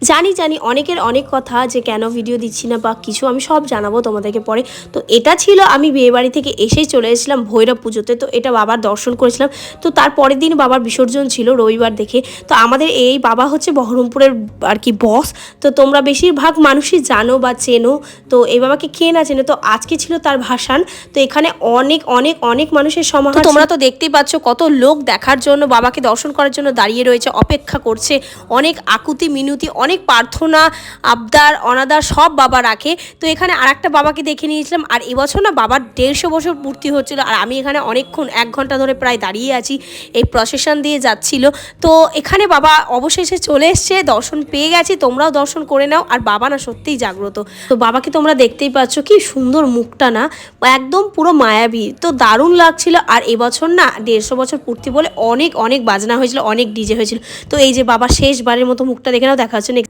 জানি জানি অনেকের অনেক কথা যে কেন ভিডিও দিচ্ছি না বা কিছু, আমি সব জানাবো তোমাদেরকে পরে। তো এটা ছিল আমি বিয়েবাড়ি থেকে এসেই চলে এসেছিলাম ভৈরব পুজোতে, তো এটা বাবার দর্শন করেছিলাম। তো তার পরের দিন বাবার বিসর্জন ছিল রবিবার দেখে। তো আমাদের এই বাবা হচ্ছে বহরমপুরের আর কি বস। তো তোমরা বেশিরভাগ মানুষই জানো বা চেনো, তো এই বাবাকে কে না চেনো। তো আজকে ছিল তার ভাসান, তো এখানে অনেক অনেক অনেক মানুষের সমাহার। তোমরা তো দেখতেই পাচ্ছ কত লোক দেখার জন্য, বাবাকে দর্শন করার জন্য দাঁড়িয়ে রয়েছে, অপেক্ষা করছে। অনেক আকুতি মিনতি, অনেক প্রার্থনা, আবদার অনাদার সব বাবা রাখে। তো এখানে আর একটা বাবাকে দেখে নিয়েছিলাম। আর এবছর না বাবার 150 বছর পূর্তি হচ্ছিল, আর আমি এখানে অনেকক্ষণ 1 ঘন্টা ধরে প্রায় দাঁড়িয়ে আছি, এই প্রসেশন দিয়ে যাচ্ছিল। তো এখানে বাবা অবশেষে চলে এসছে, দর্শন পেয়ে গেছি, তোমরাও দর্শন করে নাও। আর বাবা না সত্যিই জাগ্রত। তো বাবাকে তোমরা দেখতেই পাচ্ছ কি সুন্দর মুখটা, না একদম পুরো মায়াবী, তো দারুণ লাগছিল। আর এবছর না 150 বছর পূর্তি বলে অনেক অনেক বাজনা হয়েছিল, অনেক ডিজে হয়েছিল। তো এই যে বাবা শেষবারের মতো মুখটা দেখে নাও, দেখা হচ্ছে।